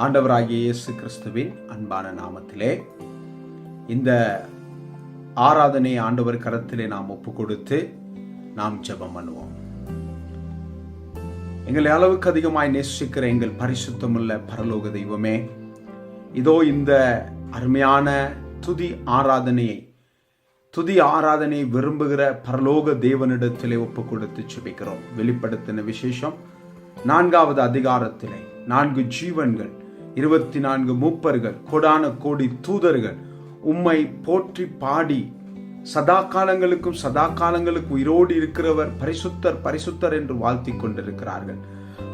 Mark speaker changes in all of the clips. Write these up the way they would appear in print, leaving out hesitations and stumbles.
Speaker 1: ஆண்டவராகிய இயேசு கிறிஸ்துவின் அன்பான நாமத்திலே இந்த ஆராதனை ஆண்டவர் கரத்திலே நாம் ஒப்பு கொடுத்து நாம் ஜெபம் பண்ணுவோம். எங்களை அளவுக்கு அதிகமாய் நேசிக்கிற எங்கள் பரிசுத்தமுள்ள பரலோக தெய்வமே, இதோ இந்த அருமையான துதி ஆராதனையை விரும்புகிற பரலோக தேவனிடத்திலே ஒப்பு கொடுத்து ஜெபிக்கிறோம். வெளிப்படுத்தின விசேஷம் 4வது அதிகாரத்திலே 4 ஜீவன்கள், 24 மூப்பர்கள், கோடான கோடி தூதர்கள் உம்மை போற்றி பாடி சதா காலங்களுக்கும் உயிரோடு இருக்கிறவர் பரிசுத்தர் பரிசுத்தர் என்று வாழ்த்தி கொண்டிருக்கிறார்கள்.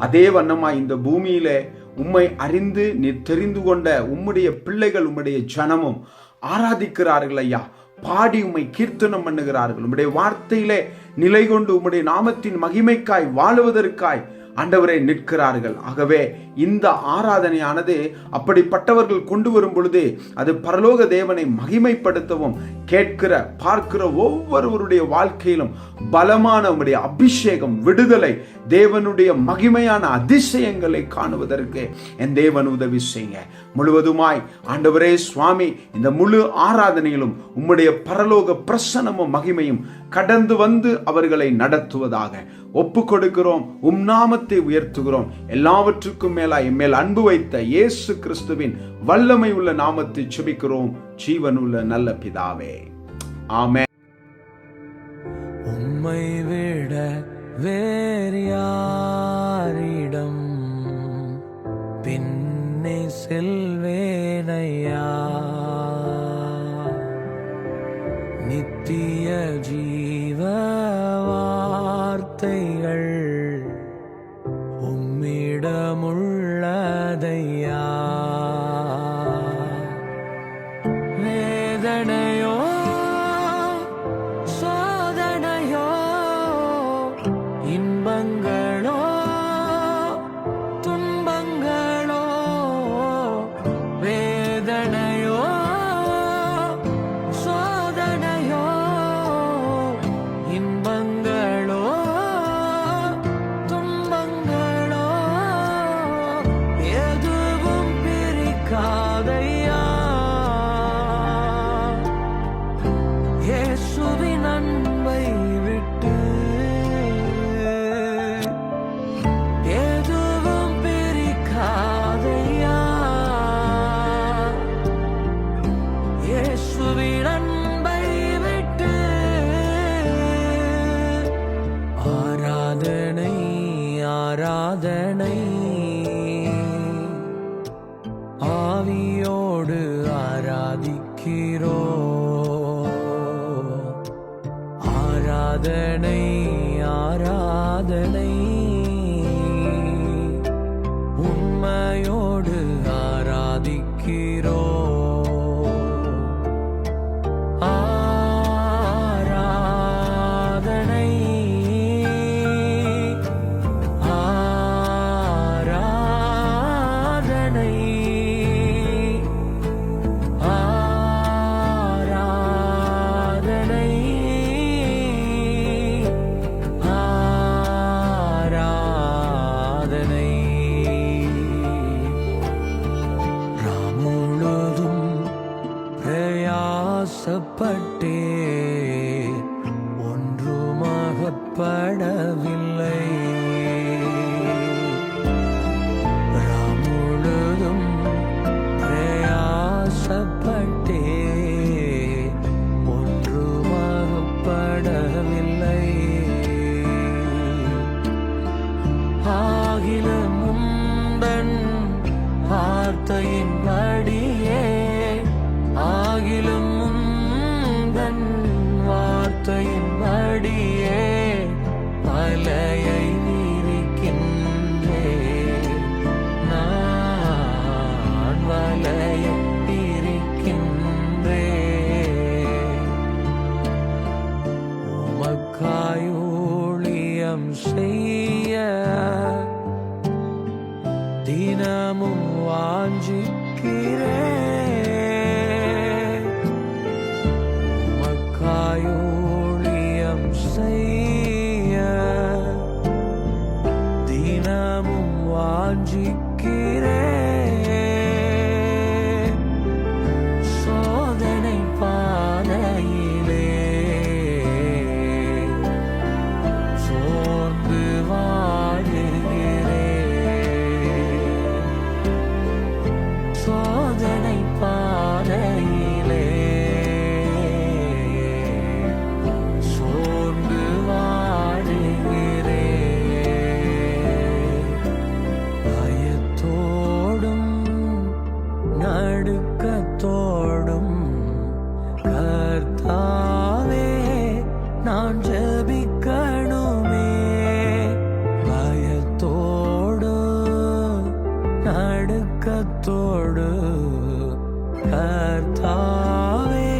Speaker 1: அதே வண்ணமாய் இந்த பூமியிலே உம்மை அறிந்து நீர் தெரிந்து கொண்ட உம்முடைய பிள்ளைகள், உம்முடைய ஜனமும் ஆராதிக்கிறார்கள் ஐயா. பாடி உம்மை கீர்த்தனம் பண்ணுகிறார்கள். உம்முடைய வார்த்தையிலே நிலை கொண்டு உம்முடைய நாமத்தின் மகிமைக்காய் வாழுவதற்காய் ஆண்டவரே நிற்கிறார்கள். ஆகவே இந்த ஆராதனையானது அப்படிப்பட்டவர்கள் கொண்டு வரும் பொழுது அது பரலோக தேவனை மகிமைப்படுத்தவும், கேட்கிற பார்க்கிற ஒவ்வொருவருடைய வாழ்க்கையிலும் பலமான உம்முடைய அபிஷேகம், விடுதலை, தேவனுடைய மகிமையான அதிசயங்களை காணுவதற்கு என் தேவன் உதவி செய்யுங்க. முழுவதுமாய் ஆண்டவரே சுவாமி, இந்த முழு ஆராதனையிலும் உம்முடைய பரலோக பிரசன்னமும் மகிமையும் கடந்து வந்து அவர்களை நடத்துவதாக ஒப்பு கொடுக்கிறோம். நாமத்தை உயர்த்துகிறோம். எல்லாவற்றுக்கும் மேலாய் எம்மேல் அன்பு வைத்த இயேசு கிறிஸ்துவின் வல்லமை உள்ள நாமத்தை ஜெபிக்கிறோம் ஜீவனுள்ள நல்ல பிதாவே, ஆமென்.
Speaker 2: உம்மை விட வேறு யாரிடம் பின்னே செல்வேனையா? நித்திய ஜீவ வார்த்தைகள் உம்மிடமுள்ளதையா. வேதனையோ சோதனையோ இன்பங்களோ துன்பங்களோ, வேதனையோ சோதனையோ இன்பங்களோ துன்பங்களோ, எதுவும் பிரிக்காதையா. இயேசுவின் அன்பை விட்டு எதுவும் பிரிக்காதையா. இயேசுவின் அன்பை விட்டு ஆராதனை ஆராதனை, ஆவியோடு ஆராதிக்கிறோ. ஆராதனை ஆராதனை, உண்மையோடு ஆராதிக்கிறோ. ஆராதனை ஆராதனை ஆராதனை ஆராதனை. ராமுழுதும் பிரயாசப்பட்டே ஒன்றுமாகப்படவில்லை. ராமுழுதும் பிரயாசப்பட்டே ஒன்றுமாகப்படவில்லை. ஆகிலும் உந்தன் வார்த்தையின் படியே, ஆகிலும் உந்தன் வார்த்தையின் படியே மலையை விரிக்கின்றேன். நான் வலையை விரிக்கின்றேன். உமக்காய் ஊழியம் செய்ய தினமும் வாஞ்சிக்கிறேன். உமக்காய் ஊழியம் செய்ய தினமும் வாஞ்சிக்கிறேன். கர்த்தாவே நான் ஜெபிக்கணுமே. பயத்தோடு நடுக்கத்தோடு கர்த்தாவே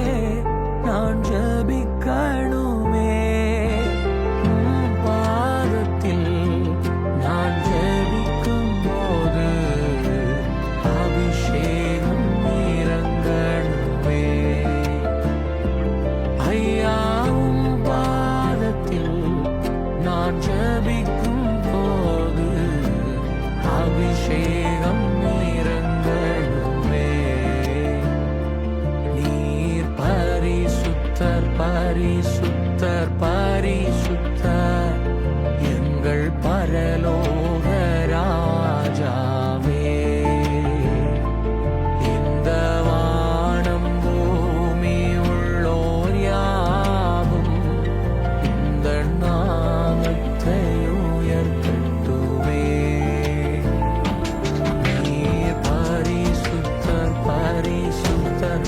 Speaker 2: நான் ஜெபிக்கணுமே. உம் பாதத்தில் நான் ஜெபிக்கும் போது அபிஷேகம் இறங்கணுமே. ஐயா உம் பாதத்தில் நான் ஜெபிக்கும் போது அபிஷேகம் இறங்கணுமே. நீர் பரிசுத்தர் பரிசுத்தர் பரிசுத்தர் எங்கள் பரலோக ராஜாவே. இந்த வானம் பூமி உள்ளோர் யாவும் இந்த நாமத்தை உயர்த்தட்டுமே. நீர் பரிசுத்தர் பரிசுத்தர்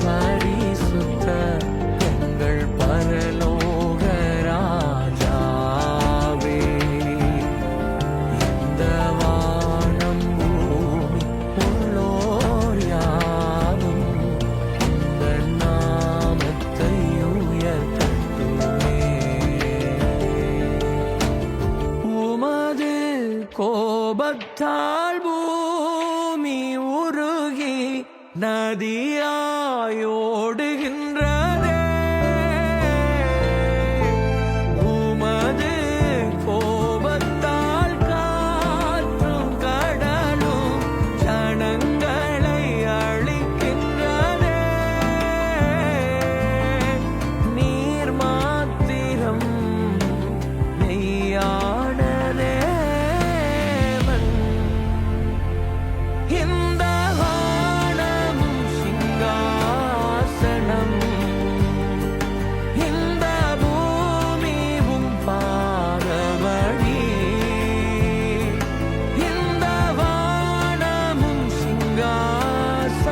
Speaker 2: பரிசுத்தர் எங்கள் பரலோக ராஜாவே. இந்த வானம் பூமி உள்ளோர் யாவும் இந்த நாமத்தை உயர்த்தட்டுமே. உமது கோபத்தால் பூமி உருகி நதியாயோடுகின்றதே. உமது கோபத்தால் காற்றும் கடலும் ஜனங்களை அழிக்கின்றதே. நீர் மாத்திரம் மெய்யான தேவன். இந்த வானமும் சிங்காசனம், இந்த பூமியும் பாதபடி. இந்த வானமும் சிங்காசனம்,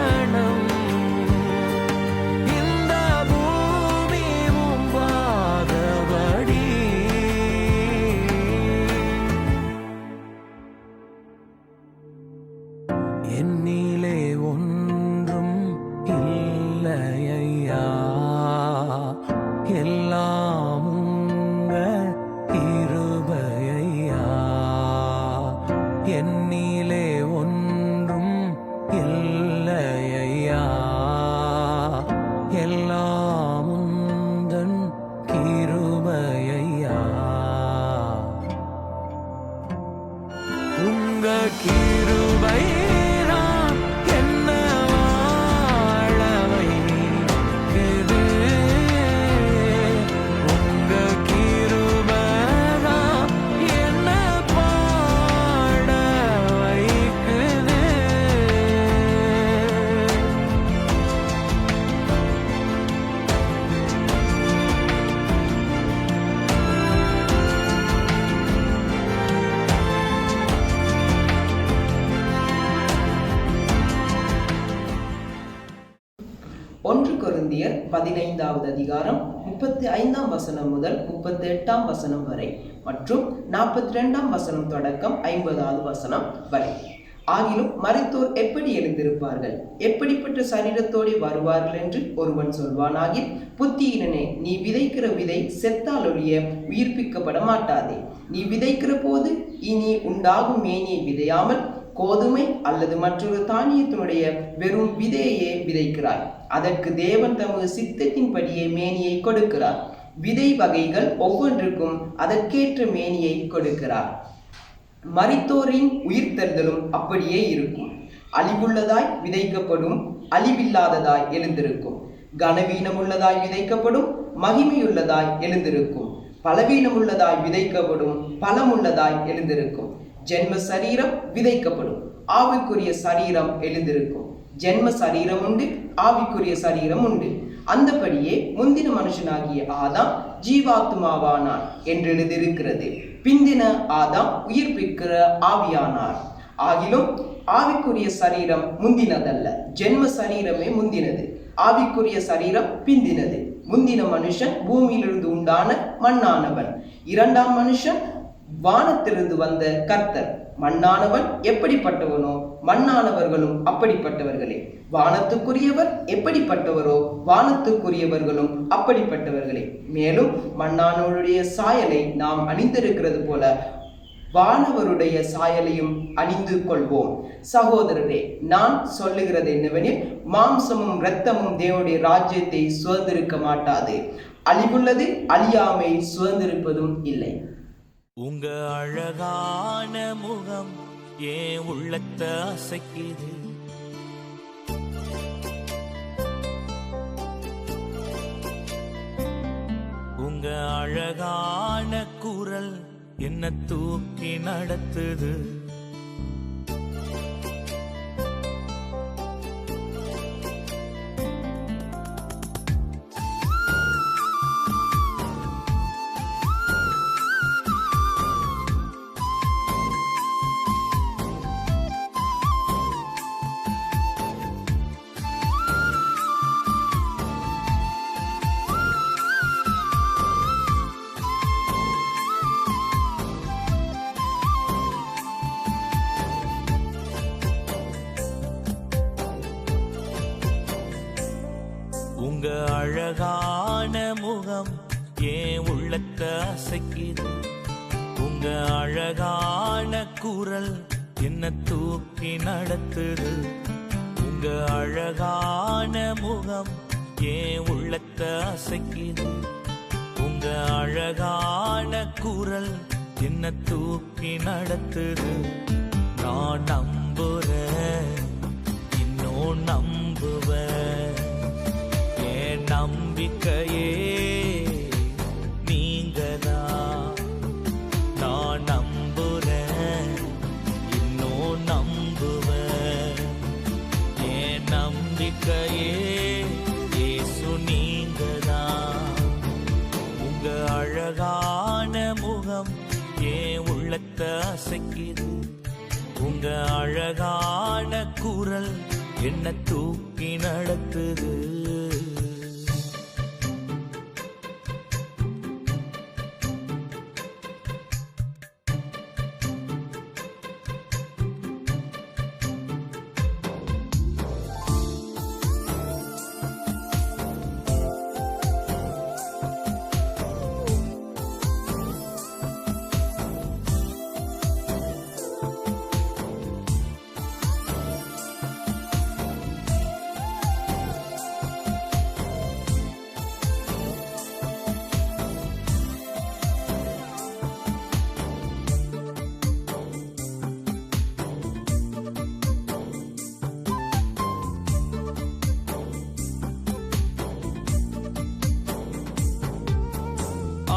Speaker 2: இந்த பூமியும் பாதபடி. என்னிலே ஒன்றும் இல்லையா, எல்லாம் உங்க கிருபையா. என்னிலே ஒன்றும் இல்லையா, எல்லாம் உந்தன் கிருபையா. உங்க கிருபை நான் என்ன வாழ வைக்குது. உங்க கிருபை தான் என்ன பாட வைக்குது.
Speaker 3: ஒன்று கொரிந்தியர் 15வது அதிகாரம் 35ஆம் வசனம் முதல் 38ஆம் வசனம் வரை மற்றும் 42ஆம் வசனம் தொடக்கம் 50வது வசனம் வரை. ஆகிலும் மரித்தோர் எப்படி எழுந்திருப்பார்கள்? எப்படிப்பட்ட சரீரத்தோடு வருவார்கள் என்று ஒருவன் சொல்வானாகில், புத்தியினனே, நீ விதைக்கிற விதை செத்தால் ஒழிய உயிர்ப்பிக்கப்பட மாட்டாதே. நீ விதைக்கிற போது இனி உண்டாகும் மேனியை விதையாமல் கோதுமை அல்லது மற்றொரு தானியத்தினுடைய வெறும் விதையே விதைக்கிறாய். அதற்கு தேவன் தமது சித்தத்தின்படியே மேனியை கொடுக்கிறார். விதை வகைகள் ஒவ்வொன்றுக்கும் அதற்கேற்ற மேனியை கொடுக்கிறார். மரித்தோரின் உயிர்த்தெழுதலும் அப்படியே இருக்கும். அழிவுள்ளதாய் விதைக்கப்படும், அழிவில்லாததாய் எழுந்திருக்கும். கனவீனமுள்ளதாய் விதைக்கப்படும், மகிமையுள்ளதாய் எழுந்திருக்கும். பலவீனமுள்ளதாய் விதைக்கப்படும், பலமுள்ளதாய் எழுந்திருக்கும். ஜென்ம சரீரம் விதைக்கப்படும், ஆவிக்குரிய சரீரம் எழுந்திருக்கும். ஜென்ம சரீரம் உண்டு, ஆவிக்குரிய சரீரம் உண்டு. அந்தபடியே முந்தின மனுஷனாகிய ஆதாம் ஜீவாத்மாவானார் என்று எழுதியிருக்கிறது. பிந்தின ஆதாம் உயிர்ப்பிக்கிற ஆவியானார். ஆகிலும் ஆவிக்குரிய சரீரம் முந்தினதல்ல, ஜென்ம சரீரமே முந்தினது. ஆவிக்குரிய சரீரம் பிந்தினது. முந்தின மனுஷன் பூமியிலிருந்து உண்டான மண்ணானவன், இரண்டாம் மனுஷன் வானத்திலிருந்து வந்த கர்த்தர். மண்ணானவன் எப்படிப்பட்டவனோ மண்ணானவர்களும் அப்படிப்பட்டவர்களே. வானத்துக்குரியவர் எப்படிப்பட்டவரோ வானத்துக்குரியவர்களும் அப்படிப்பட்டவர்களே. மேலும் மண்ணானவருடைய சாயலை நாம் அணிந்திருக்கிறது போல வானவருடைய சாயலையும் அணிந்து கொள்வோம். சகோதரரே, நான் சொல்லுகிறது என்னவெனில், மாம்சமும் இரத்தமும் தேவனுடைய ராஜ்யத்தை சுதந்திரிக்க மாட்டாது. அழிவுள்ளது அழியாமை சுதந்திரிப்பதும் இல்லை.
Speaker 2: உங்க அழகான முகம் ஏன் உள்ளத்தை அசைக்குது. உங்க அழகான குரல் என்ன தூக்கி நடத்துது. உங்க அழகான முகம் ஏன் உள்ளத்தை அசைக்குது. உங்க அழகான குரல் என்ன தூக்கி நடத்துது. உங்க அழகான முகம் ஏன் உள்ளத்தை அசைக்குது. உங்க அழகான குரல் என்ன தூக்கி நடத்துது. நான் நம்புறேன், இன்னும் நம்புவேன். நம்பிக்கையே நீங்கதான். நான் நம்புறேன், இன்னும் நம்புவேன். என் நம்பிக்கையே இயேசு நீங்கதான். உங்க அழகான முகம் ஏன் உள்ளத்தை அசைக்குது. உங்க அழகான குரல் என்ன தூக்கி நடத்துது.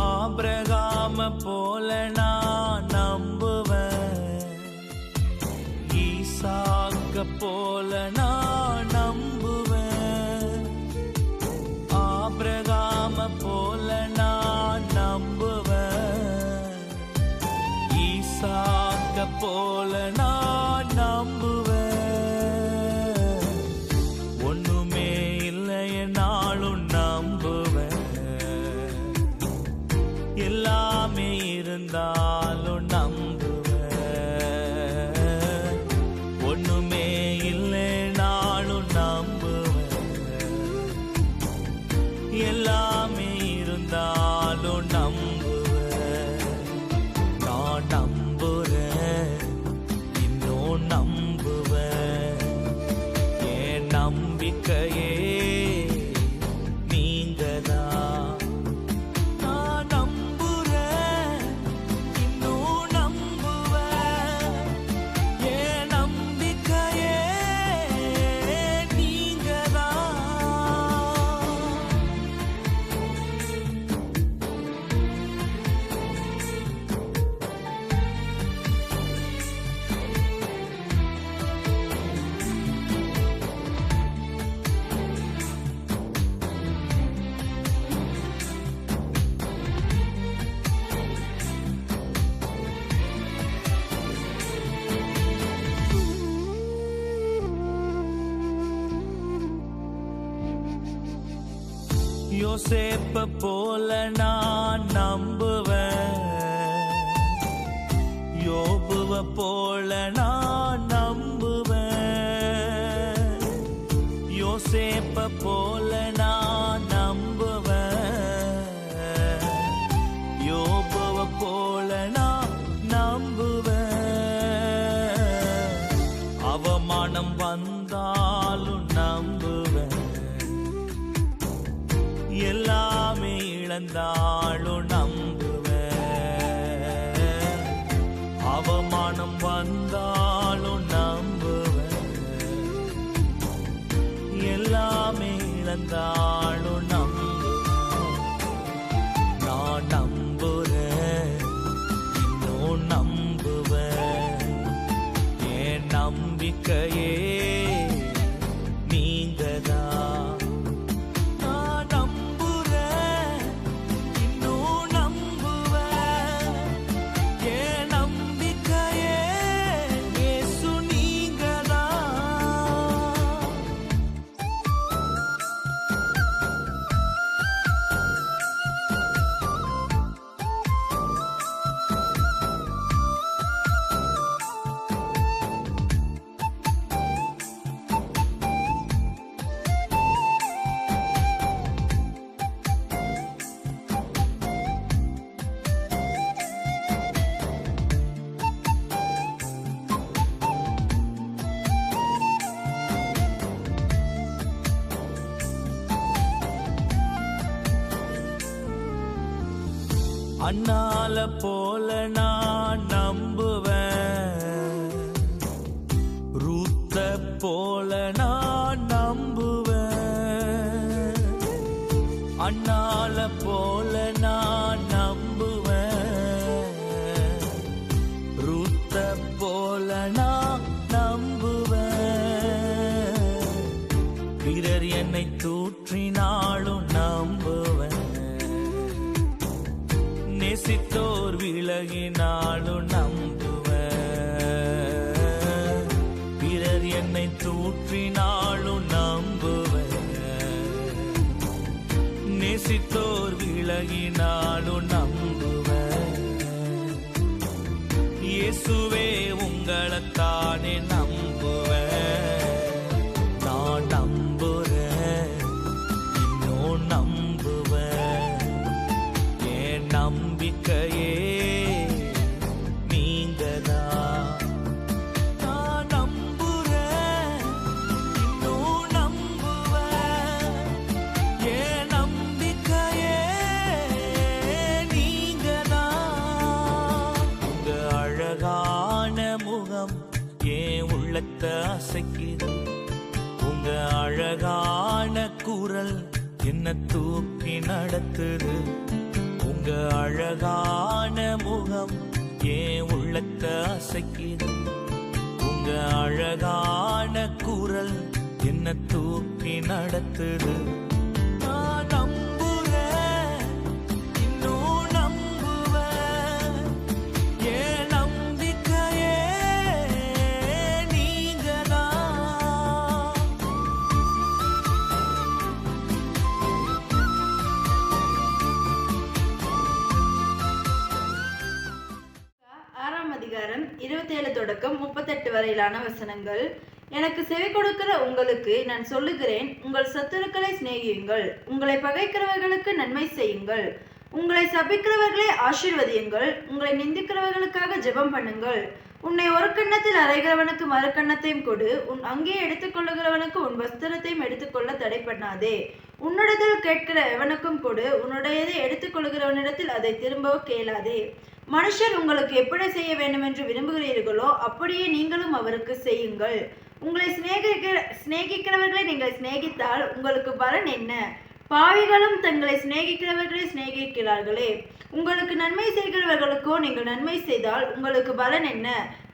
Speaker 2: ஆபிரகாம போல நான் நம்புவேன். ஈசாக்க போல நான் நம்புவேன். ஆபிரகாம போல நான் நம்புவேன். ஈசாக்க போல நான் நம்புவேன். ஒண்ணுமே இல்லைய நாளும் நம்புவேன். எல்லாமே இருந்தாலும் நம்புவேன். ஒண்ணுமே இல்லை நாளும் நம்புவேன். எல்லாமே இருந்தாலும் நம்புவேன். நான் நம்புறேன், யோசேப்ப போல நான் நம்புவேன், யோபுவ போல நான் நம்புவேன், யோசேப்ப போல நான் நம்புவேன், யோபுவ போல நான் நம்புவேன், அவமானம் வந்தாலும் நம்புவேன், எல்லாமே இழந்தாலும் நம்புவேன், அவமானம் வந்தாலும் நம்புவேன், எல்லாமே இழந்தாலும் நம்புவேன், நான் நம்புறேன், இன்னும் நம்புவேன், என் நம்பிக்கையே நீங்கதான். அண்ணால போல நான் நம்புவேன், ரூத்த போல நான் நம்புவேன், அண்ணால போல நான் நம்புவேன், ரூத்த போல நான் நம்புவேன், பிறர் என்னை தூற்றினாலும் நம்புவேன், நேசித்தோர் விலகினாலும் நம்புவேன், பிறர் என்னை தூற்றினாலும் நம்புவேன், நேசித்தோர் விலகினாலும் நம்புவேன், இயேசுவே உங்களைத்தானே நம்புவேன், நான் நம்புறேன், இன்னும் நம்புவேன், என் நம்பிக்கையே நீங்கதான். நான் நம்புறேன், இன்னும் நம்புவேன், என் நம்பிக்கையே நீங்கதான். உங்க அழகான முகம் என் உள்ளத்தை அசைக்குது, உங்க அழகான குரல் என்ன தூக்கி நடத்துது, உங்க அழகான முகம் என் உள்ளத்தை அசைக்குது, உங்க அழகான குரல் என்ன தூக்கி நடத்துது, நான் நம்புறேன், இன்னும் நம்புவேன், என் நம்பிக்கையே நீங்கதான்.
Speaker 4: ஆறாம் அதிகாரம் 27 தொடக்கம் 38 வரையிலான வசனங்கள். எனக்கு செவி கொடுக்கிற உங்களுக்கு நான் சொல்லுகிறேன், உங்கள் சத்துருக்களை சிநேகியுங்கள், உங்களை பகைக்கிறவர்களுக்கு நன்மை செய்யுங்கள், உங்களை சபிக்கிறவர்களை ஆசீர்வதியுங்கள், உங்களை நிந்திக்கிறவர்களுக்காக ஜெபம் பண்ணுங்கள், உன்னை ஒரு கன்னத்தில் அறைகிறவனுக்கு மறு கன்னத்தையும் கொடு, உன் அங்கேயே எடுத்துக்கொள்ளுகிறவனுக்கு உன் வஸ்திரத்தையும் எடுத்துக்கொள்ள தடை பண்ணாதே, உன்னிடத்தில் கேட்கிற எவனுக்கும் கொடு, உன்னுடையதை எடுத்துக்கொள்கிறவனிடத்தில் அதை திரும்பவும் கேளாதே. மனுஷர் உங்களுக்கு எப்படி செய்ய வேண்டும் என்று விரும்புகிறீர்களோ அப்படியே நீங்களும் அவருக்கு செய்யுங்கள். உங்களை சிநேகிக்கிறவர்களை நீங்கள் சிநேகித்தால் உங்களுக்கு பலன் என்ன? பாவிகளும் தங்களை சிநேகிக்கிறவர்களை சிநேகிக்கிறார்களே. உங்களுக்கு நன்மை செய்கிறவர்களுக்கோ நீங்கள் நன்மை செய்தால் உங்களுக்கு பலன் என்ன?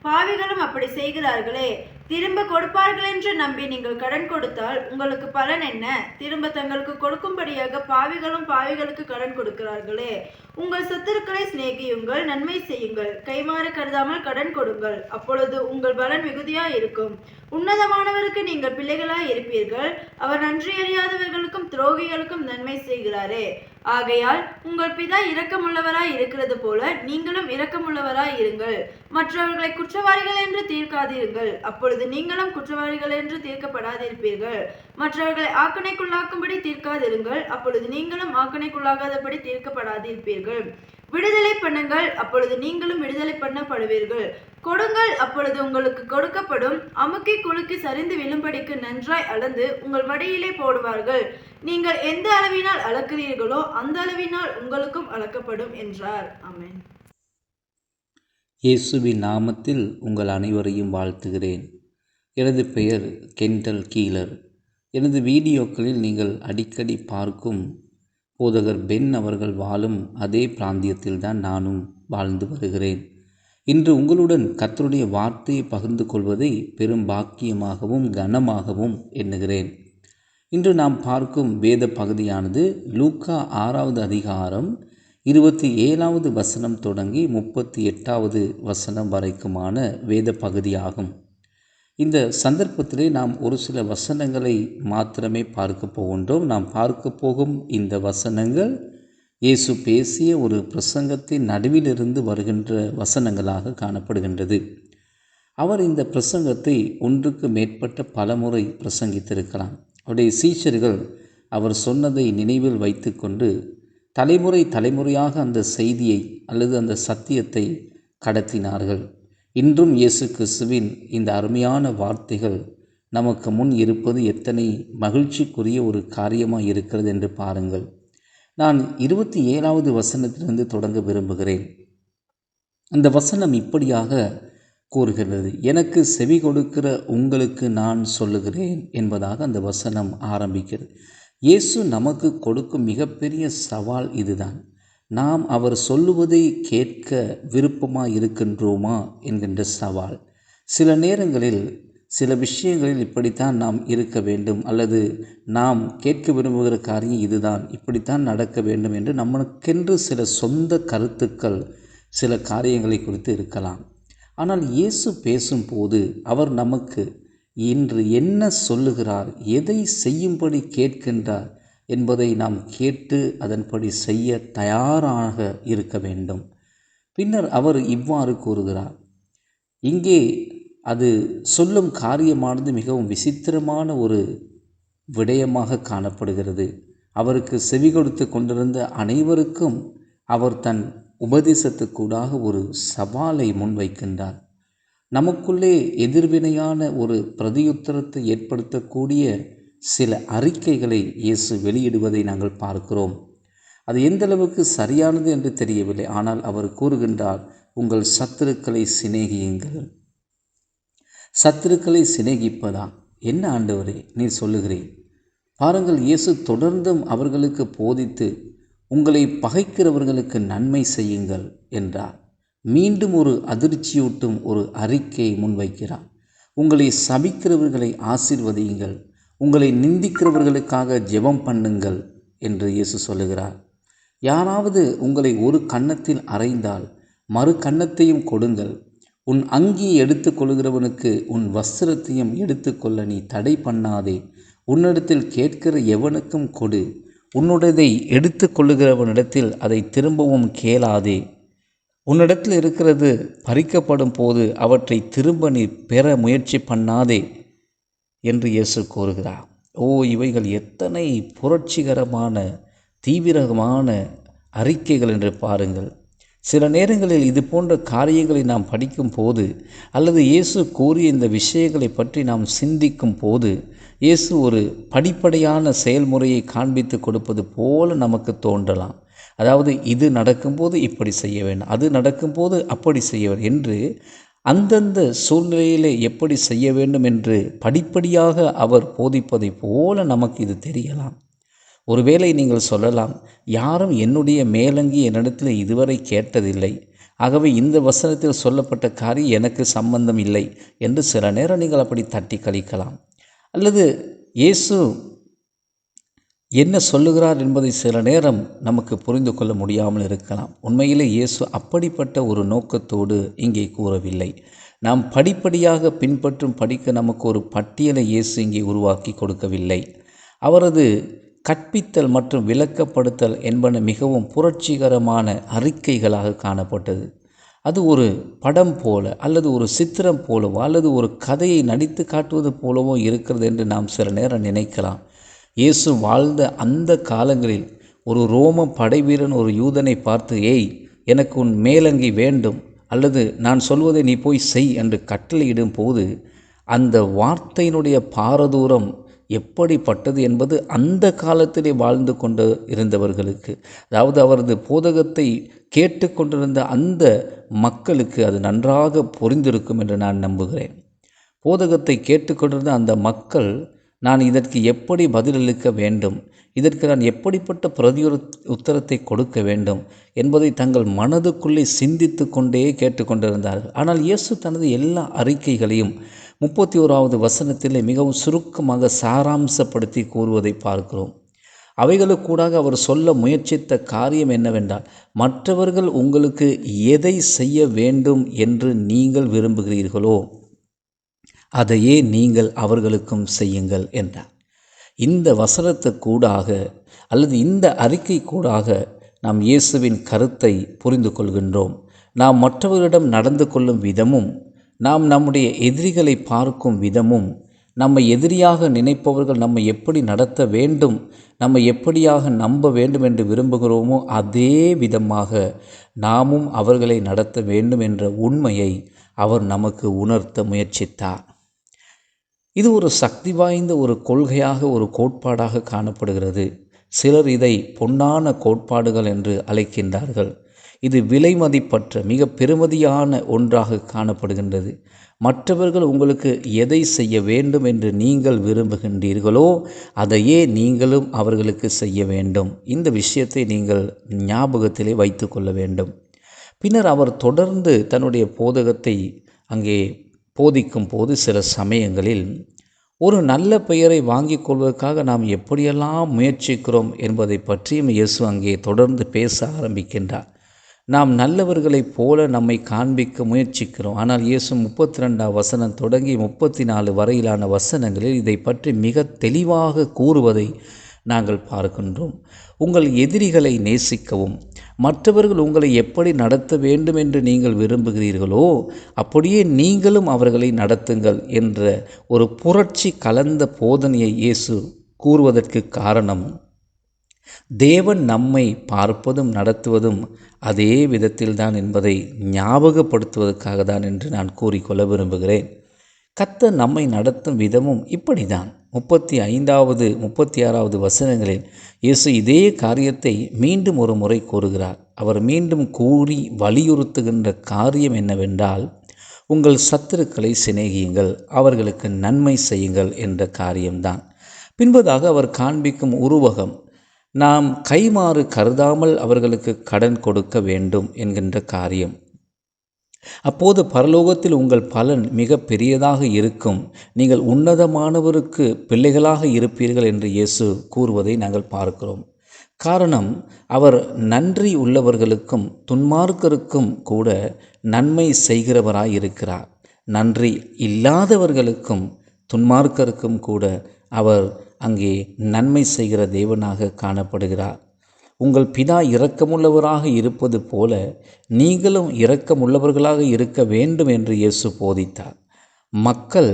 Speaker 4: பாவிகளும் அப்படி செய்கிறார்களே. திரும்ப கொடுப்பார்கள் என்று நம்பி நீங்கள் கடன் கொடுத்தால் உங்களுக்கு பலன் என்ன? திரும்ப தங்களுக்கு கொடுக்கும்படியாக பாவிகளுக்கு கடன் கொடுக்கிறார்களே. உங்கள் சத்துருக்களை சிநேகியுங்கள், நன்மை செய்யுங்கள், கைமாறு கருதாமல் கடன் கொடுங்கள், அப்பொழுது உங்கள் பலன் மிகுதியாய் இருக்கும். உன்னதமானவருக்கு நீங்கள் பிள்ளைகளாய் இருப்பீர்கள். அவர் நன்றி அறியாதவர்களுக்கும் துரோகிகளுக்கும் நன்மை செய்கிறாரே. ஆகையால் உங்கள் பிதா இரக்கமுள்ளவராய் இருக்கிறது போல நீங்களும் இரக்கமுள்ளவராய் இருங்கள். மற்றவர்களை குற்றவாளிகள் என்று தீர்க்காதீர்கள், அப்பொழுது நீங்களும் குற்றவாளிகள் என்று தீர்க்கப்படாதிருப்பீர்கள். மற்றவர்களை ஆக்கணைக்குள்ளாக்கும்படி தீர்க்காதிருங்கள், அப்பொழுது நீங்களும் ஆக்கணைக்குள்ளாகாதபடி தீர்க்கப்படாதிருப்பீர்கள். விடுதலை பண்ணுங்கள், அப்பொழுது நீங்களும் விடுதலை பண்ணப்படுவீர்கள். கொடுங்கள், அப்பொழுது உங்களுக்கு கொடுக்கப்படும். அமுக்கி குலுக்கி சரிந்து விழும்படிக்கு நன்றாய் அளந்து உங்கள் மடியிலே போடுவார்கள். நீங்கள் எந்த அளவினால் அளக்கிறீர்களோ அந்த அளவினால் உங்களுக்கும் அளக்கப்படும் என்றார். ஆமென்.
Speaker 5: இயேசுவின் நாமத்தில் உங்கள் அனைவரையும் வாழ்த்துகிறேன். எனது பெயர் கெண்டல் கீலர். எனது வீடியோக்களில் நீங்கள் அடிக்கடி பார்க்கும் போதகர் பென் அவர்கள் வாழும் அதே பிராந்தியத்தில்தான் நானும் வாழ்ந்து வருகிறேன். இன்று உங்களுடன் கர்த்தருடைய வார்த்தையை பகிர்ந்து கொள்வதை பெரும் பாக்கியமாகவும் கனமாகவும் எண்ணுகிறேன். இன்று நாம் பார்க்கும் வேத பகுதியானது லூக்கா 6வது அதிகாரம் 27வது வசனம் தொடங்கி 38வது வசனம் வரைக்குமான வேத பகுதியாகும். இந்த சந்தர்ப்பத்திலே நாம் ஒரு சில வசனங்களை மாத்திரமே பார்க்க போகின்றோம். நாம் பார்க்க போகும் இந்த வசனங்கள் இயேசு பேசிய ஒரு பிரசங்கத்தின் நடுவிலிருந்து வருகின்ற வசனங்களாக காணப்படுகின்றது. அவர் இந்த பிரசங்கத்தை ஒன்றுக்கு மேற்பட்ட பலமுறை பிரசங்கித்திருக்கலாம். அவருடைய சீஷர்கள் அவர் சொன்னதை நினைவில் வைத்து கொண்டு தலைமுறையாக அந்த செய்தியை அல்லது அந்த சத்தியத்தை கடத்தினார்கள். இன்றும் இயேசு கிறிஸ்துவின் இந்த அருமையான வார்த்தைகள் நமக்கு முன் இருப்பது எத்தனை மகிழ்ச்சிக்குரிய ஒரு காரியமாக இருக்கிறது என்று பாருங்கள். நான் 27வது வசனத்திலிருந்து தொடங்க விரும்புகிறேன். அந்த வசனம் இப்படியாக கூறுகிறது: எனக்கு செவி கொடுக்கிற உங்களுக்கு நான் சொல்லுகிறேன் என்பதாக அந்த வசனம் ஆரம்பிக்கிறது. இயேசு நமக்கு கொடுக்கும் மிகப்பெரிய சவால் இதுதான். நாம் அவர் சொல்லுவதை கேட்க விருப்பமாக இருக்கின்றோமா என்கின்ற சவால். சில நேரங்களில் சில விஷயங்களில் இப்படித்தான் நாம் இருக்க வேண்டும், அல்லது நாம் கேட்க விரும்புகிற காரியம் இதுதான், இப்படித்தான் நடக்க வேண்டும் என்று நமக்கென்று சில சொந்த கருத்துக்கள் சில காரியங்களை குறித்து இருக்கலாம். ஆனால் இயேசு பேசும்போது அவர் நமக்கு இன்று என்ன சொல்லுகிறார், எதை செய்யும்படி கேட்கின்றார் என்பதை நாம் கேட்டு அதன்படி செய்ய தயாராக இருக்க வேண்டும். பின்னர் அவர் இவ்வாறு கூறுகிறார். இங்கே அது சொல்லும் காரியமானது மிகவும் விசித்திரமான ஒரு விடயமாக காணப்படுகிறது. அவருக்கு செவி கொடுத்து கொண்டிருந்த அனைவருக்கும் அவர் தன் உபதேசத்துக்கூடாக ஒரு சவாலை முன்வைக்கின்றார். நமக்குள்ளே எதிர்வினையான ஒரு பிரதியுத்தரத்தை ஏற்படுத்தக்கூடிய சில அறிக்கைகளை இயேசு வெளியிடுவதை நாங்கள் பார்க்கிறோம். அது எந்த அளவுக்கு சரியானது என்று தெரியவில்லை. ஆனால் அவர் கூறுகின்றார், உங்கள் சத்துருக்களை சிநேகியுங்கள். சத்துருக்களை சிநேகிப்பதா? என்ன ஆண்டவரே நீர் சொல்லுகிறேன்? பாருங்கள், இயேசு தொடர்ந்தும் அவர்களுக்கு போதித்து உங்களை பகைக்கிறவர்களுக்கு நன்மை செய்யுங்கள் என்றார். மீண்டும் ஒரு அதிர்ச்சியூட்டும் ஒரு அறிக்கையை முன்வைக்கிறார். உங்களை சபிக்கிறவர்களை ஆசீர்வதியுங்கள், உங்களை நிந்திக்கிறவர்களுக்காக ஜெபம் பண்ணுங்கள் என்று இயேசு சொல்லுகிறார். யாராவது உங்களை ஒரு கன்னத்தில் அறைந்தால் மறு கன்னத்தையும் கொடுங்கள். உன் அங்கியை எடுத்துக்கொள்கிறவனுக்கு உன் வஸ்திரத்தையும் எடுத்துக்கொள்ள நீ தடை பண்ணாதே. உன்னிடத்தில் கேட்கிற எவனுக்கும் கொடு. உன்னுடையதை எடுத்துக்கொள்ளுகிறவனிடத்தில் அதை திரும்பவும் கேளாதே. உன்னிடத்தில் இருக்கிறது பறிக்கப்படும் போது அவற்றை திரும்ப நீ பெற முயற்சி பண்ணாதே என்று இயேசு கூறுகிறார். இவைகள் எத்தனை புரட்சிகரமான தீவிரமான அறிக்கைகள் என்று பாருங்கள். சில நேரங்களில் இது போன்ற காரியங்களை நாம் படிக்கும் போது அல்லது இயேசு கூறிய இந்த விஷயங்களை பற்றி நாம் சிந்திக்கும் போது இயேசு ஒரு படிப்படியான செயல்முறையை காண்பித்து கொடுப்பது போல நமக்கு தோன்றலாம். அதாவது இது நடக்கும்போது இப்படி செய்ய வேண்டும், அது நடக்கும்போது அப்படி செய்ய வேண்டும் என்று அந்தந்த சூழ்நிலையிலே எப்படி செய்ய வேண்டும் என்று படிப்படியாக அவர் போதிப்பதை போல நமக்கு இது தெரியலாம். ஒருவேளை நீங்கள் சொல்லலாம், யாரும் என்னுடைய மேலங்கி என்னிடத்தில் இதுவரை கேட்டதில்லை, ஆகவே இந்த வசனத்தில் சொல்லப்பட்ட காரியம் எனக்கு சம்பந்தம் இல்லை என்று சில நேரம் நீங்கள் அப்படி தட்டி கழிக்கலாம். அல்லது இயேசு என்ன சொல்லுகிறார் என்பதை சில நேரம் நமக்கு புரிந்து கொள்ள முடியாமல் இருக்கலாம். உண்மையிலே இயேசு அப்படிப்பட்ட ஒரு நோக்கத்தோடு இங்கே கூறவில்லை. நாம் படிப்படியாக படிக்க நமக்கு ஒரு பட்டியலை இயேசு இங்கே உருவாக்கி கொடுக்கவில்லை. அவரது கற்பித்தல் மற்றும் விளக்கப்படுத்தல் என்பன மிகவும் புரட்சிகரமான அறிக்கைகளாக காணப்பட்டது. அது ஒரு படம் போல அல்லது ஒரு சித்திரம் போலவோ அல்லது ஒரு கதையை நடித்து காட்டுவது போலவோ இருக்கிறது என்று நாம் சில நேரம் நினைக்கலாம். இயேசு வாழ்ந்த அந்த காலங்களில் ஒரு ரோம படைவீரன் ஒரு யூதனை பார்த்து, ஏய், எனக்கு உன் மேலங்கி வேண்டும், அல்லது நான் சொல்வதை நீ போய் செய் என்று கட்டளையிடும் போது அந்த வார்த்தையினுடைய பாரதூரம் எப்படிப்பட்டது என்பது அந்த காலத்திலே வாழ்ந்து கொண்டு இருந்தவர்களுக்கு, அதாவது அவரது போதகத்தை கேட்டுக்கொண்டிருந்த அந்த மக்களுக்கு அது நன்றாக புரிந்திருக்கும் என்று நான் நம்புகிறேன். போதகத்தை கேட்டுக்கொண்டிருந்த அந்த மக்கள், நான் இதற்கு எப்படி பதிலளிக்க வேண்டும், இதற்கு நான் எப்படிப்பட்ட உத்தரத்தை கொடுக்க வேண்டும் என்பதை தங்கள் மனதுக்குள்ளே சிந்தித்து கொண்டே கேட்டுக்கொண்டிருந்தார்கள். ஆனால் இயேசு தனது எல்லா அறிக்கைகளையும் 31வது வசனத்திலே மிகவும் சுருக்கமாக சாராம்சப்படுத்தி கூறுவதை பார்க்கிறோம். அவைகளுக்கூடாக அவர் சொல்ல முயற்சித்த காரியம் என்னவென்றால், மற்றவர்கள் உங்களுக்கு எதை செய்ய வேண்டும் என்று நீங்கள் விரும்புகிறீர்களோ அதையே நீங்கள் அவர்களுக்கும் செய்யுங்கள் என்றார். இந்த வசனத்துக்கூடாக அல்லது இந்த அறிக்கை கூடாக நாம் இயேசுவின் கருத்தை புரிந்து கொள்கின்றோம். நாம் மற்றவர்களிடம் நடந்து கொள்ளும் விதமும், நாம் நம்முடைய எதிரிகளை பார்க்கும் விதமும், நம்மை எதிரியாக நினைப்பவர்கள் நம்மை எப்படி நடத்த வேண்டும், நம்மை எப்படியாக நம்ப வேண்டும் என்று விரும்புகிறோமோ அதே விதமாக நாமும் அவர்களை நடத்த வேண்டும் என்ற உண்மையை அவர் நமக்கு உணர்த்த முயற்சித்தார். இது ஒரு சக்தி வாய்ந்த ஒரு கொள்கையாக, ஒரு கோட்பாடாக காணப்படுகிறது. சிலர் இதை பொன்னான கோட்பாடுகள் என்று அழைக்கின்றார்கள். இது விலை மதிப்பற்ற மிக பெருமதியான ஒன்றாக காணப்படுகின்றது. மற்றவர்கள் உங்களுக்கு எதை செய்ய வேண்டும் என்று நீங்கள் விரும்புகின்றீர்களோ அதையே நீங்களும் அவர்களுக்கு செய்ய வேண்டும். இந்த விஷயத்தை நீங்கள் ஞாபகத்திலே வைத்து கொள்ள வேண்டும். பின்னர் அவர் தொடர்ந்து தன்னுடைய போதகத்தை அங்கே போதிக்கும் போது சில சமயங்களில் ஒரு நல்ல பெயரை வாங்கிக் கொள்வதற்காக நாம் எப்படியெல்லாம் முயற்சிக்கிறோம் என்பதை பற்றியும் இயேசு அங்கே தொடர்ந்து பேச ஆரம்பிக்கின்றார். நாம் நல்லவர்களைப் போல நம்மை காண்பிக்க முயற்சிக்கிறோம். ஆனால் இயேசு 32ஆம் வசனம் தொடங்கி 34 வரையிலான வசனங்களில் இதை பற்றி மிக தெளிவாக கூறுவதை நாங்கள் பார்க்கின்றோம். உங்கள் எதிரிகளை நேசிக்கவும், மற்றவர்கள் உங்களை எப்படி நடத்த வேண்டும் என்று நீங்கள் விரும்புகிறீர்களோ அப்படியே நீங்களும் அவர்களை நடத்துங்கள் என்ற ஒரு புரட்சி கலந்த போதனையை இயேசு கூறுவதற்கு காரணம், தேவன் நம்மை பார்ப்பதும் நடத்துவதும் அதே விதத்தில்தான் என்பதை ஞாபகப்படுத்துவதற்காக தான் என்று நான் கூறிக்கொள்ள விரும்புகிறேன். கர்த்தர் நம்மை நடத்தும் விதமும் இப்படிதான். 35வது 36வது வசனங்களில் இயேசு இதே காரியத்தை மீண்டும் ஒரு முறை கூறுகிறார். அவர் மீண்டும் கூறி வலியுறுத்துகின்ற காரியம் என்னவென்றால், உங்கள் சத்துருக்களை சிநேகியுங்கள், அவர்களுக்கு நன்மை செய்யுங்கள் என்ற காரியம்தான். பின்பதாக அவர் காண்பிக்கும் உருவகம், நாம் கைமாறு கருதாமல் அவர்களுக்கு கடன் கொடுக்க வேண்டும் என்கின்ற காரியம். அப்போது பரலோகத்தில் உங்கள் பலன் மிக பெரியதாக இருக்கும், நீங்கள் உன்னதமானவருக்கு பிள்ளைகளாக இருப்பீர்கள் என்று இயேசு கூறுவதை நாங்கள் பார்க்கிறோம். காரணம், அவர் நன்றி உள்ளவர்களுக்கும் துன்மார்க்கருக்கும் கூட நன்மை செய்கிறவராய் இருக்கிறார். நன்றி இல்லாதவர்களுக்கும் துன்மார்க்கருக்கும் கூட அவர் அங்கே நன்மை செய்கிற தேவனாக காணப்படுகிறார். உங்கள் பிதா இரக்கமுள்ளவராக இருப்பது போல நீங்களும் இரக்கமுள்ளவர்களாக இருக்க வேண்டும் என்று இயேசு போதித்தார். மக்கள்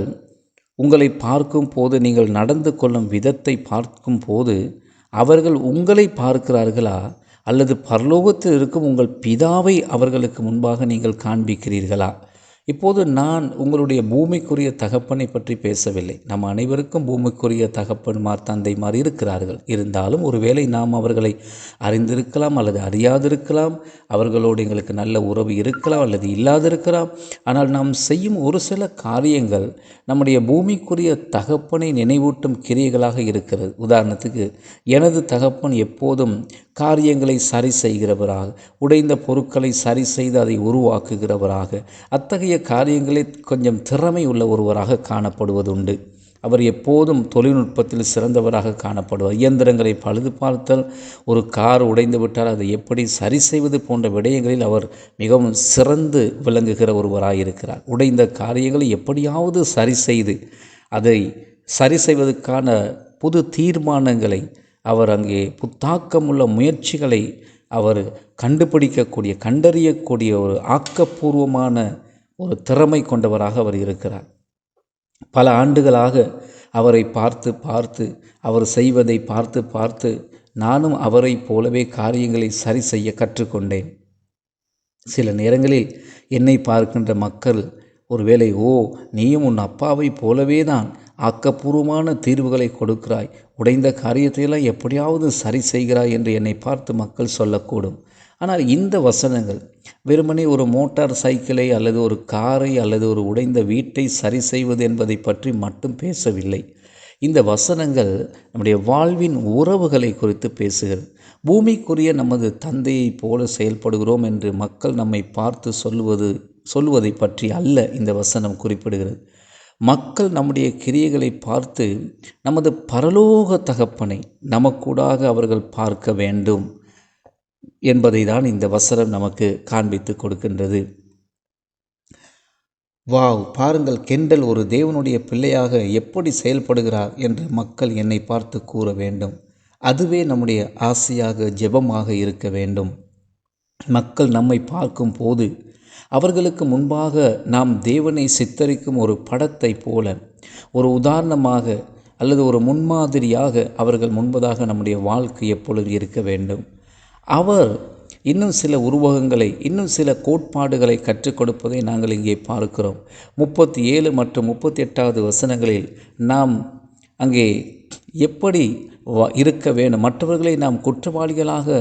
Speaker 5: உங்களை பார்க்கும் போது, நீங்கள் நடந்து கொள்ளும் விதத்தை பார்க்கும் போது அவர்கள் உங்களை பார்க்கிறார்களா அல்லது பரலோகத்தில் இருக்கும் உங்கள் பிதாவை அவர்களுக்கு முன்பாக நீங்கள் காண்பிக்கிறீர்களா? இப்போது நான் உங்களுடைய பூமிக்குரிய தகப்பனை பற்றி பேசவில்லை. நம் அனைவருக்கும் பூமிக்குரிய தகப்பன்மார் தந்தைமார் இருக்கிறார்கள். இருந்தாலும் ஒருவேளை நாம் அவர்களை அறிந்திருக்கலாம் அல்லது அறியாதிருக்கலாம், அவர்களோடு எங்களுக்கு நல்ல உறவு இருக்கலாம் அல்லது இல்லாதிருக்கலாம். ஆனால் நாம் செய்யும் ஒரு சில காரியங்கள் நம்முடைய பூமிக்குரிய தகப்பனை நினைவூட்டும் கிரியைகளாக இருக்கிறது. உதாரணத்துக்கு, எனது தகப்பன் எப்போதும் காரியங்களை சரி செய்கிறவராக, உடைந்த பொருட்களை சரி செய்து அதை உருவாக்குகிறவராக, அத்தகைய காரியங்களில் கொஞ்சம் திறமை உள்ள ஒருவராக காணப்படுவதுண்டு. அவர் எப்போதும் தொழில்நுட்பத்தில் சிறந்தவராக காணப்படுவார். இயந்திரங்களை பழுது பார்த்தல், ஒரு கார் உடைந்து விட்டால் அதை எப்படி சரி செய்வது போன்ற விடயங்களில் அவர் மிகவும் சிறந்து விளங்குகிற ஒருவராக இருக்கிறார். உடைந்த காரியங்களை எப்படியாவது சரி செய்து அதை சரி செய்வதற்கான புது தீர்மானங்களை அவர் அங்கே புத்தாக்கமுள்ள முயற்சிகளை அவர் கண்டறியக்கூடிய ஒரு ஆக்கப்பூர்வமான ஒரு திறமை கொண்டவராக அவர் இருக்கிறார். பல ஆண்டுகளாக அவரை பார்த்து அவர் செய்வதை பார்த்து நானும் அவரைப் போலவே காரியங்களை சரி செய்ய கற்றுக்கொண்டேன். சில நேரங்களில் என்னை பார்க்கின்ற மக்கள் ஒருவேளை, நீயும் உன் அப்பாவை போலவே தான் ஆக்கப்பூர்வமான தீர்வுகளை கொடுக்கிறாய், உடைந்த காரியத்தையெல்லாம் எப்படியாவது சரி செய்கிறாய் என்று என்னை பார்த்து மக்கள் சொல்லக்கூடும். ஆனால் இந்த வசனங்கள் வெறுமனே ஒரு மோட்டார் சைக்கிளை அல்லது ஒரு காரை அல்லது ஒரு உடைந்த வீட்டை சரி செய்வது என்பதை பற்றி மட்டும் பேசவில்லை. இந்த வசனங்கள் நம்முடைய வாழ்வின் உறவுகளை குறித்து பேசுகிறது. பூமிக்குரிய நமது தந்தையைப் போல செயல்படுகிறோம் என்று மக்கள் நம்மை பார்த்து சொல்லுவதை பற்றி அல்ல இந்த வசனம் குறிப்பிடுகிறது. மக்கள் நம்முடைய கிரியைகளை பார்த்து நமது பரலோக தகப்பனை நமக்கூடாக அவர்கள் பார்க்க வேண்டும் என்பதை தான் இந்த வசனம் நமக்கு காண்பித்து கொடுக்கின்றது. பாருங்கள், கெண்டல் ஒரு தேவனுடைய பிள்ளையாக எப்படி செயல்படுகிறார் என்று மக்கள் என்னை பார்த்து கூற வேண்டும். அதுவே நம்முடைய ஆசையாக, ஜெபமாக இருக்க வேண்டும். மக்கள் நம்மை பார்க்கும் போது அவர்களுக்கு முன்பாக நாம் தேவனை சித்தரிக்கும் ஒரு படத்தை போல, ஒரு உதாரணமாக அல்லது ஒரு முன்மாதிரியாக அவர்கள் முன்பதாக நம்முடைய வாழ்க்கை எப்பொழுது இருக்க வேண்டும். அவர் இன்னும் சில உருவகங்களை, இன்னும் சில கோட்பாடுகளை கற்றுக் கொடுப்பதை நாங்கள் இங்கே பார்க்கிறோம். 37 மற்றும் 38வது வசனங்களில் நாம் அங்கே எப்படி இருக்க வேண்டும், மற்றவர்களை நாம் குற்றவாளிகளாக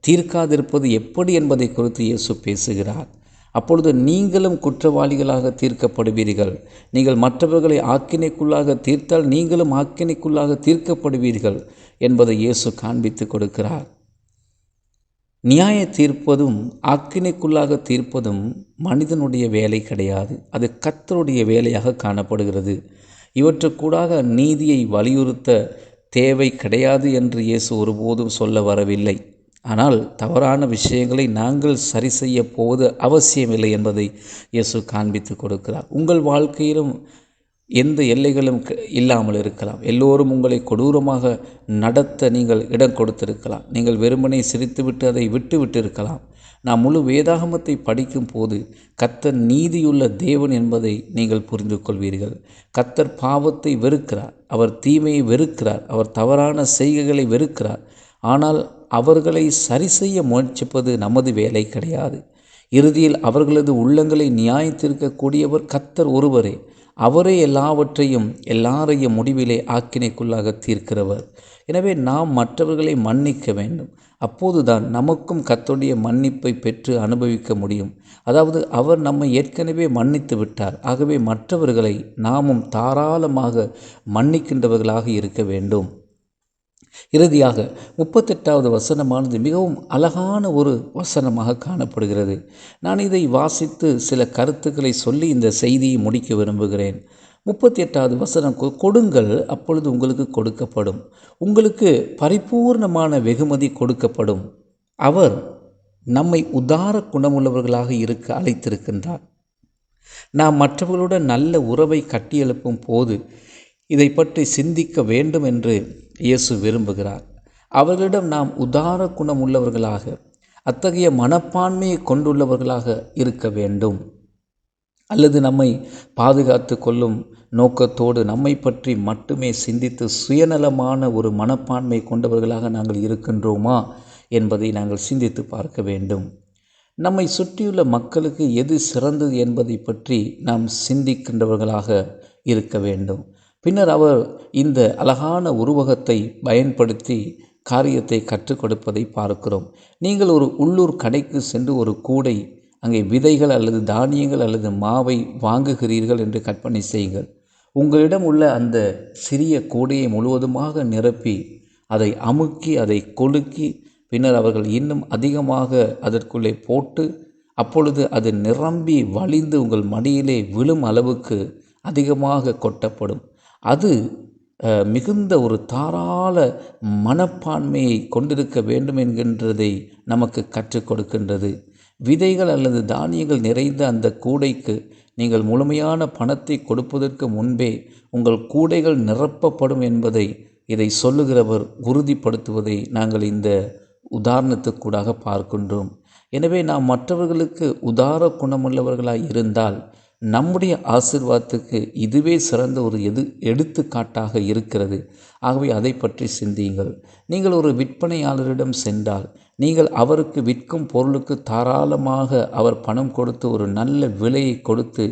Speaker 5: தீர்க்காதிருப்பது எப்படி என்பதை குறித்து இயேசு பேசுகிறார். அப்பொழுது நீங்களும் குற்றவாளிகளாக தீர்க்கப்படுவீர்கள். நீங்கள் மற்றவர்களை ஆக்கினைக்குள்ளாக தீர்த்தால் நீங்களும் ஆக்கினைக்குள்ளாக தீர்க்கப்படுவீர்கள் என்பதை இயேசு காண்பித்து கொடுக்கிறார். நியாய தீர்ப்பதும் ஆக்கினைக்குள்ளாக தீர்ப்பதும் மனிதனுடைய வேலை கிடையாது, அது கர்த்தருடைய வேலையாக காணப்படுகிறது. இவற்றுக்கூடாக நீதியை வலியுறுத்த தேவை கிடையாது என்று இயேசு ஒருபோதும் சொல்ல வரவில்லை. ஆனால் தவறான விஷயங்களை நாங்கள் சரி செய்ய போவது அவசியமில்லை என்பதை இயேசு காண்பித்து கொடுக்கிறார். உங்கள் வாழ்க்கையிலும் எந்த எல்லைகளும் இல்லாமல் இருக்கலாம். எல்லோரும் உங்களை கொடூரமாக நடத்த நீங்கள் இடம் கொடுத்திருக்கலாம். நீங்கள் வெறுமனே சிரித்துவிட்டு அதை விட்டு இருக்கலாம். நாம் முழு வேதாகமத்தை படிக்கும் போது கர்த்தர் நீதியுள்ள தேவன் என்பதை நீங்கள் புரிந்து கொள்வீர்கள். கர்த்தர் பாவத்தை வெறுக்கிறார், அவர் தீமையை வெறுக்கிறார், அவர் தவறான செய்கைகளை வெறுக்கிறார். ஆனால் அவர்களை சரி செய்ய முயற்சிப்பது நமது வேலை கிடையாது. இறுதியில் அவர்களது உள்ளங்களை நியாயத்திற்கக்கூடியவர் கர்த்தர் ஒருவரே. அவரே எல்லாரையும் முடிவிலே ஆக்கினைக்குள்ளாக தீர்க்கிறவர். எனவே நாம் மற்றவர்களை மன்னிக்க வேண்டும். அப்போதுதான் நமக்கும் கர்த்தருடைய மன்னிப்பை பெற்று அனுபவிக்க முடியும். அதாவது அவர் நம்மை ஏற்கனவே மன்னித்து விட்டார். ஆகவே மற்றவர்களை நாமும் தாராளமாக மன்னிக்கின்றவர்களாக இருக்க வேண்டும். இறுதியாக 38வது வசனமானது மிகவும் அழகான ஒரு வசனமாக காணப்படுகிறது. நான் இதை வாசித்து சில கருத்துக்களை சொல்லி இந்த செய்தியை முடிக்க விரும்புகிறேன். 38வது வசனம், கொடுங்கள் அப்பொழுது உங்களுக்கு கொடுக்கப்படும், உங்களுக்கு பரிபூர்ணமான வெகுமதி கொடுக்கப்படும். அவர் நம்மை உதார குணமுள்ளவர்களாக இருக்க அழைத்திருக்கின்றார். நாம் மற்றவர்களுடன் நல்ல உறவை கட்டியெழுப்பும் போது இதை பற்றி சிந்திக்க வேண்டும் என்று இயேசு விரும்புகிறார். அவர்களிடம் நாம் உதார குணம் உள்ளவர்களாக, அத்தகைய மனப்பான்மையை கொண்டுள்ளவர்களாக இருக்க வேண்டும். அல்லது நம்மை பாதுகாத்து கொள்ளும் நோக்கத்தோடு நம்மை பற்றி மட்டுமே சிந்தித்து சுயநலமான ஒரு மனப்பான்மை கொண்டவர்களாக நாங்கள் இருக்கின்றோமா என்பதை நாங்கள் சிந்தித்து பார்க்க வேண்டும். நம்மை சுற்றியுள்ள மக்களுக்கு எது சிறந்தது என்பதை பற்றி நாம் சிந்திக்கின்றவர்களாக இருக்க வேண்டும். பின்னர் அவர் இந்த அழகான உருவகத்தை பயன்படுத்தி காரியத்தை கற்றுக் கொடுப்பதை பார்க்கிறோம். நீங்கள் ஒரு உள்ளூர் கடைக்கு சென்று ஒரு கூடை, அங்கே விதைகள் அல்லது தானியங்கள் அல்லது மாவை வாங்குகிறீர்கள் என்று கற்பனை செய்யுங்கள். உங்களிடம் உள்ள அந்த சிறிய கூடையை முழுவதுமாக நிரப்பி அதை அமுக்கி அதை கொலுக்கி பின்னர் அவர்கள் இன்னும் அதிகமாக அதற்குள்ளே போட்டு அப்பொழுது அது நிரம்பி வழிந்து உங்கள் மடியிலே விழும் அளவுக்கு அதிகமாக கொட்டப்படும். அது மிகுந்த ஒரு தாராள மனப்பான்மையை கொண்டிருக்க வேண்டும் என்கின்றதை நமக்கு கற்றுக் கொடுக்கின்றது. விதைகள் அல்லது தானியங்கள் நிறைந்த அந்த கூடைக்கு நீங்கள் முழுமையான பணத்தை கொடுப்பதற்கு முன்பே உங்கள் கூடைகள் நிரப்பப்படும் என்பதை இதை சொல்லுகிறவர் உறுதிப்படுத்துவதை நாங்கள் இந்த உதாரணத்துக்கூடாக பார்க்கின்றோம். எனவே நாம் மற்றவர்களுக்கு உதார குணமுள்ளவர்களாய் இருந்தால் நம்முடைய ஆசீர்வாதத்துக்கு இதுவே சிறந்த ஒரு எடுத்துக்காட்டாக இருக்கிறது. ஆகவே அதை பற்றி சிந்தியுங்கள். நீங்கள் ஒரு விற்பனையாளரிடம் சென்றால் நீங்கள் அவருக்கு விற்கும் பொருளுக்கு தாராளமாக அவர் பணம் கொடுத்து ஒரு நல்ல விலையை கொடுத்து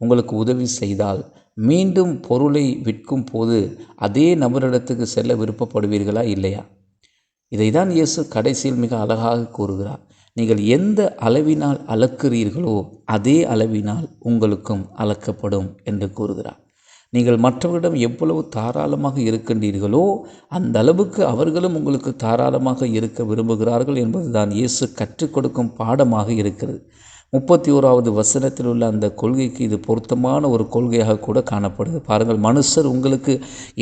Speaker 5: உங்களுக்கு உதவி செய்தால் மீண்டும் பொருளை விற்கும் போது அதே நபரிடத்துக்கு செல்ல விருப்பப்படுவீர்களா இல்லையா? இதை தான் இயேசு கடைசியில் மிக அழகாக கூறுகிறார். நீங்கள் எந்த அளவினால் அளக்கிறீர்களோ அதே அளவினால் உங்களுக்கும் அளக்கப்படும் என்று கூறுகிறார். நீங்கள் மற்றவர்களிடம் எவ்வளவு தாராளமாக இருக்கின்றீர்களோ அந்த அளவுக்கு அவர்களும் உங்களுக்கு தாராளமாக இருக்க விரும்புகிறார்கள் என்பதுதான் இயேசு கற்றுக் கொடுக்கும் பாடமாக இருக்கிறது. 31வது வசனத்தில் உள்ள அந்த கொள்கைக்கு இது பொருத்தமான ஒரு கொள்கையாக கூட காணப்படுது. பாருங்கள், மனுஷர் உங்களுக்கு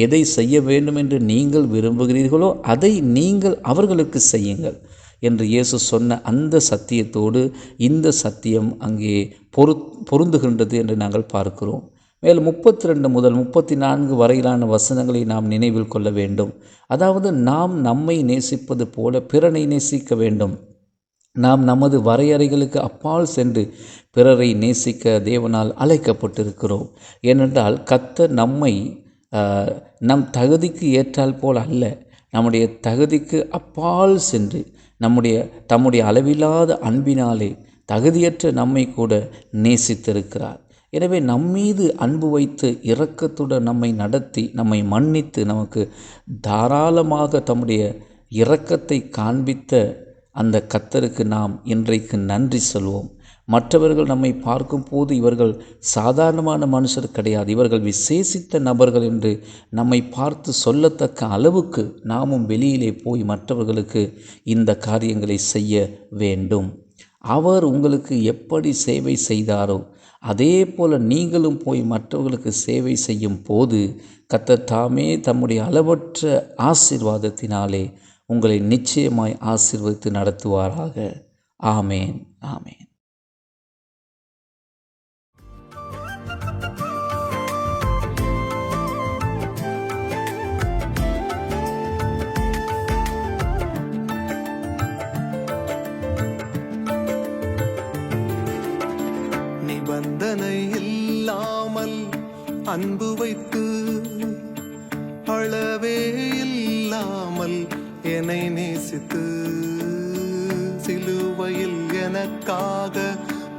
Speaker 5: எதை செய்ய வேண்டும் என்று நீங்கள் விரும்புகிறீர்களோ அதை நீங்கள் அவர்களுக்கு செய்யுங்கள் என்று இயேசு சொன்ன அந்த சத்தியத்தோடு இந்த சத்தியம் அங்கே பொருந்துகின்றது என்று நாங்கள் பார்க்கிறோம். மேலும் 32 முதல் 34 வரையிலான வசனங்களை நாம் நினைவில் கொள்ள வேண்டும். அதாவது நாம் நம்மை நேசிப்பது போல பிறனை நேசிக்க வேண்டும். நாம் நமது வரையறைகளுக்கு அப்பால் சென்று பிறரை நேசிக்க தேவனால் அழைக்கப்பட்டிருக்கிறோம். ஏனென்றால் கர்த்தர் நம்மை நம் தகுதிக்கு ஏற்றால் போல் அல்ல, நம்முடைய தகுதிக்கு அப்பால் சென்று தம்முடைய அளவில்லாத அன்பினாலே தகுதியற்ற நம்மை கூட நேசித்திருக்கிறார். எனவே நம்மீது அன்பு வைத்து இரக்கத்துடன் நம்மை நடத்தி நம்மை மன்னித்து நமக்கு தாராளமாக தம்முடைய இரக்கத்தை காண்பித்த அந்த கர்த்தருக்கு நாம் இன்றைக்கு நன்றி சொல்வோம். மற்றவர்கள் நம்மை பார்க்கும் போது இவர்கள் சாதாரணமான மனுஷர் கிடையாது, இவர்கள் விசேஷித்த நபர்கள் என்று நம்மை பார்த்து சொல்லத்தக்க அளவுக்கு நாமும் வெளியிலே போய் மற்றவர்களுக்கு இந்த காரியங்களை செய்ய வேண்டும். அவர் உங்களுக்கு எப்படி சேவை செய்தாரோ அதே போல நீங்களும் போய் மற்றவர்களுக்கு சேவை செய்யும் போது கர்த்தர் தாமே தம்முடைய அளவற்ற ஆசீர்வாதத்தினாலே உங்களை நிச்சயமாய் ஆசீர்வதித்து நடத்துவாராக. ஆமேன், ஆமேன்.
Speaker 2: நிபந்தனை இல்லாமல் அன்பு வைத்து அளவே இல்லாமல் என்னை நேசித்து சிலுவையில் எனக்காக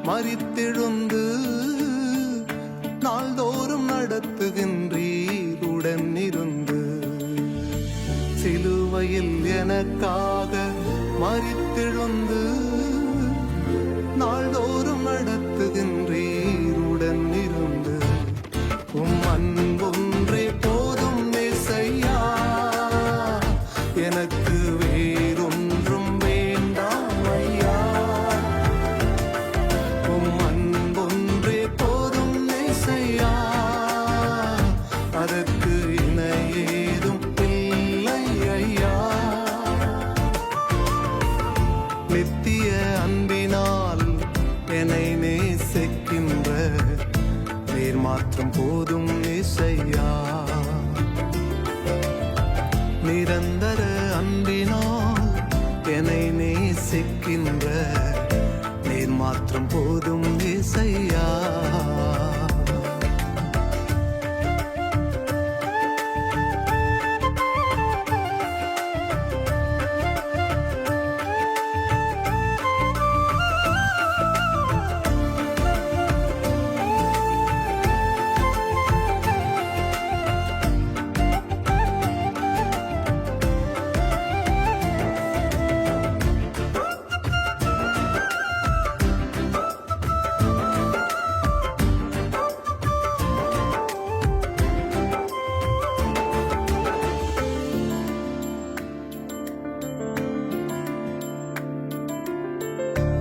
Speaker 2: மரித்தெழுந்து நாள்தோறும் நடத்துகின்றீர் உடன் இருந்து. சிலுவையில் எனக்காக மரித்தெழுந்து நாள்தோறும் நடத்துகின்றீர் உடன் இருந்து. அன்பொன்றே போதும் ஏசையா, எனக்கு வேறொன்றும் வேண்டாம் ஐயா. அன்பொன்றே போதும் ஏசையா, அதற்கு இணையேதும் இல்லை ஐயா. நித்திய அன்பினால் என்னை நேசிக்கின்ற பேர் மாற்றம் போதும் இசையா. நிரந்தர அன்பினால் என்னை நேசிக்கின்ற நேர் மாற்றம் போதும் இசையா.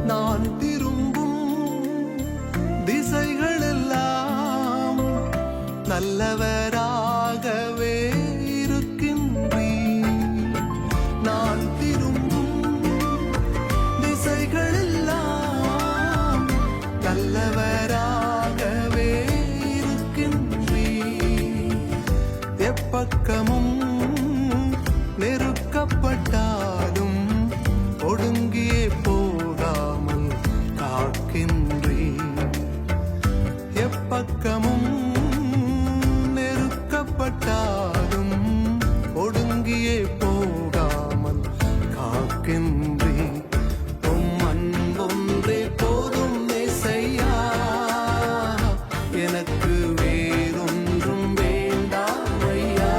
Speaker 2: நான் திரும்பும் திசைகளெல்லாம் நல்லவராகவே இருக்கின்றீர். நான் திரும்பும் திசைகளெல்லாம் நல்லவராகவே இருக்கின்றீர். எப்பக்கமும் நெருக்கப்பட்டாலும் ஒடுங்கியே போகாமல் காக்கின்றீர். எப்பக்கமும் நெருக்கப்பட்டாலும் ஒடுங்கியே போகாமல் காக்கின்றீர். உம் அன்பொன்றே போதும் இயேசையா, எனக்கு வேறொன்றும் வேண்டாம் ஐயா.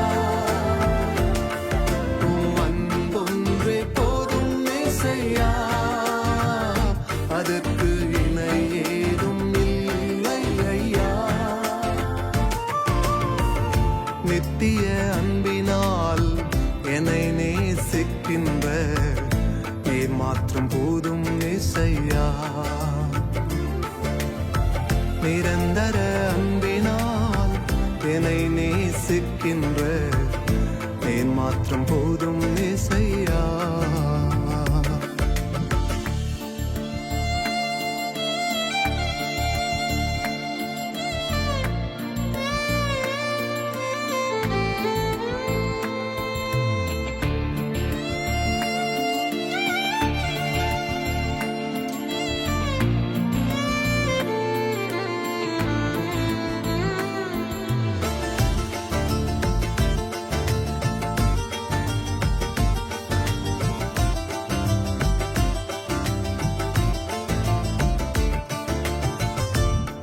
Speaker 2: உம் அன்பொன்றே போதும் இயேசையா, அதற்கு இணை ஏதும் இல்லை ஐயா. நித்திய அன்பினால் என்னை நேசிக்கின்ற நீர் மாற்றம் போதும் இயேசையா. நிரந்தர அன்பினால் என்னை நேசிக்கின்ற நீர் மாற்றம் போதும் இயேசையா.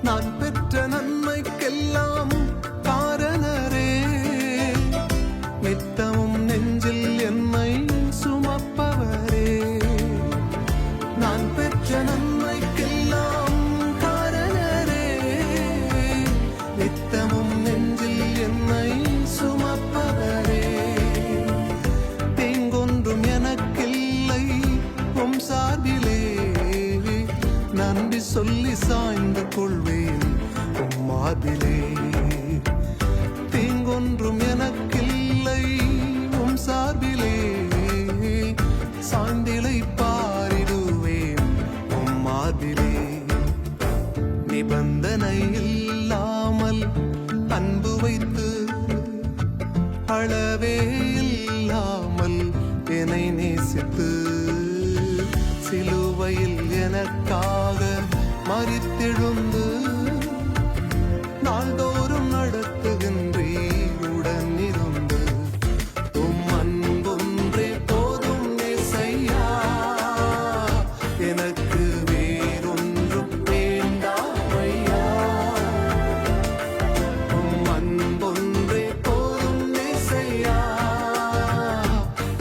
Speaker 2: நான் பெற்ற நன்மைக்கெல்லாம் காரணரே, நித்தமும் நெஞ்சில் என்னை சுமப்பவரே. நான் பெற்ற நன்மைக்கெல்லாம் காரணரே, நித்தமும் நெஞ்சில் என்னை சுமப்பவரே. தீங்கொன்றும் எனக்கில்லை உம் சார்பிலே, நன்றி சொல்லி சாய்ந்து கொள்வேன் உம் மார்பிலே. தீங்கொன்றும் எனக்கில்லை உம் சார்பிலே, சாய்ந்திலை பாரிடுவேன் உம் மார்பிலே. நிபந்தனை இல்லாமல் அன்பு வைத்து, அளவே இல்லாமல் என்னை நேசித்து, சிலுவையில் எனக்காக மரித்தெழுந்து நாள்தோறும் நடத்துகின்றீர் உடன் இருந்து. உம் அன்பொன்றே போதும் இயேசையா, எனக்கு வேறொன்றும் வேண்டாம் ஐயா. உம் அன்பொன்றே போதும் இயேசையா,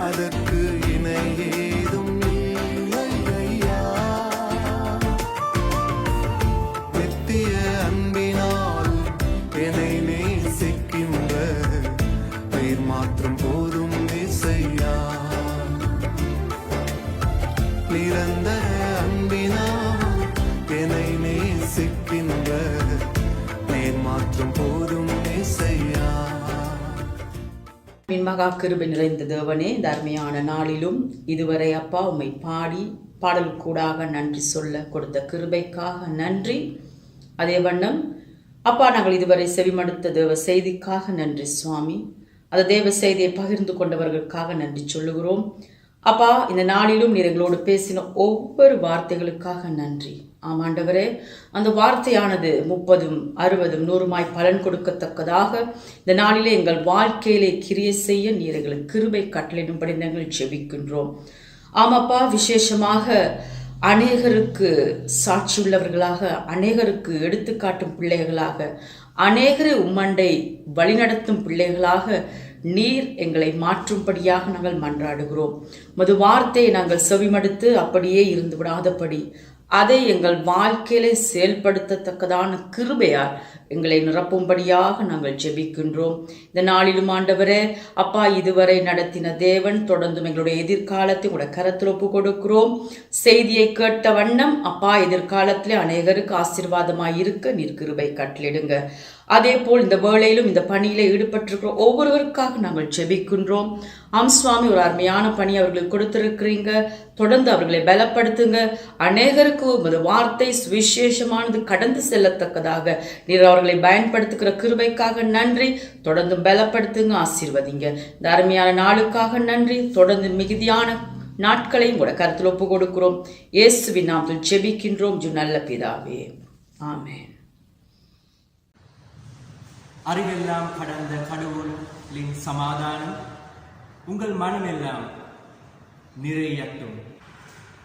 Speaker 2: அதற்கு இணை ஏதும் இல்லை ஐயா. நித்திய அன்பினால் என்னை நேசிக்கின்ற நீர் மாற்றம் போதும் இயேசையா. நிரந்தர அன்பினால் என்னை நேசிக்கின்ற நீர் மாற்றம் போதும் இயேசையா.
Speaker 6: மகா கிருபை நிறைந்த தேவனே, இந்த அருமையான நாளிலும் இதுவரை அப்பா உம்மை பாடி பாடலுக்கூடாக நன்றி சொல்ல கொடுத்த கிருபைக்காக நன்றி. அதே வண்ணம் அப்பா நாங்கள் இதுவரை செவிமடுத்த தேவ செய்திக்காக நன்றி சுவாமி. அந்த தேவ செய்தியை பகிர்ந்து கொண்டவர்களுக்காக நன்றி சொல்லுகிறோம். அப்பா இந்த நாளிலும் நீர் எங்களோடு பேசின ஒவ்வொரு வார்த்தைகளுக்காக நன்றி. ஆமாண்டவரே, அந்த வார்த்தையானது 30, 60, 100 பலன் கொடுக்கத்தக்கதாக இந்த நாளிலே எங்கள் வாழ்க்கையிலே கிரியை செய்ய நீர் எங்களுக்கு கிருபை கட்டளையிடும்படி நாங்கள் ஜெபிக்கின்றோம். ஆமாப்பா, விசேஷமாக அநேகருக்கு சாட்சி உள்ளவர்களாக, அநேகருக்கு எடுத்துக்காட்டும் பிள்ளைகளாக, அநேகரை உம்மண்டை வழிநடத்தும் பிள்ளைகளாக நீர் எங்களை மாற்றும்படியாக நாங்கள் மன்றாடுகிறோம். மது வார்த்தையை நாங்கள் செவிமடுத்து அப்படியே இருந்து விடாதபடி அதை எங்கள் வாழ்க்கையிலே செயல்படுத்தத்தக்கதான கிருபையால் எங்களை நிரப்பும்படியாக நாங்கள் ஜெபிக்கின்றோம். இந்த நாளிலும் ஆண்டவரே அப்பா, இதுவரை நடத்தின தேவன் தொடர்ந்தும் எங்களுடைய எதிர்காலத்தை உங்களுடைய கரத்தில் ஒப்பு கொடுக்கிறோம். செய்தியை கேட்ட வண்ணம் அப்பா, எதிர்காலத்திலே அநேகருக்கு ஆசீர்வாதமாய் இருக்க நீர் கிருபை கட்டளிடுங்க. அதே போல் இந்த வேளையிலும் இந்த பணியிலே ஈடுபட்டிருக்கிற ஒவ்வொருவருக்காக நாங்கள் ஜெபிக்கின்றோம். சுவாமி, ஒரு அருமையான பணி அவர்களுக்கு கொடுத்திருக்கிறீங்க. தொடர்ந்து அவர்களை பலப்படுத்துங்க. அநேகருக்கு உமது வார்த்தை சுவிசேஷமானது கடந்து செல்லத்தக்கதாக நீர் அவர்களை பயன்படுத்துகிற கிருபைக்காக நன்றி. தொடர்ந்து பலப்படுத்துங்க, ஆசீர்வதிங்க. இந்த அருமையான நாளுக்காக நன்றி. தொடர்ந்து மிகுதியான நாட்களையும் கூட கருத்தில் ஒப்பு கொடுக்கிறோம். இயேசுவின் நாமத்தில் ஜெபிக்கின்றோம் நல்ல பிதாவே, ஆமென்.
Speaker 7: அறிவெல்லாம் கடந்த கடவுளின் சமாதானம் உங்கள் மனமெல்லாம் நிறையட்டும்.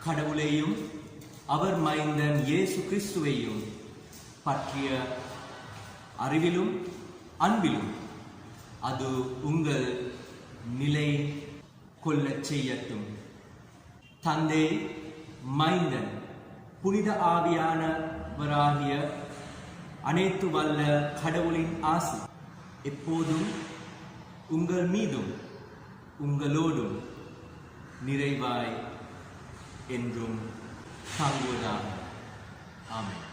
Speaker 7: கடவுளையும் அவர் மைந்தன் இயேசு கிறிஸ்துவையும் பற்றிய அறிவிலும் அன்பிலும் அது உங்கள் நிலை கொள்ளச் செய்யட்டும். தந்தை, மைந்தன், புனித ஆவியானவராகிய அனைத்து வல்ல கடவுளின் ஆசி எப்போதும் உங்கள் மீதும் உங்களோடும் நிறைவாய் என்றும் தாங்குவதாக. ஆமென்.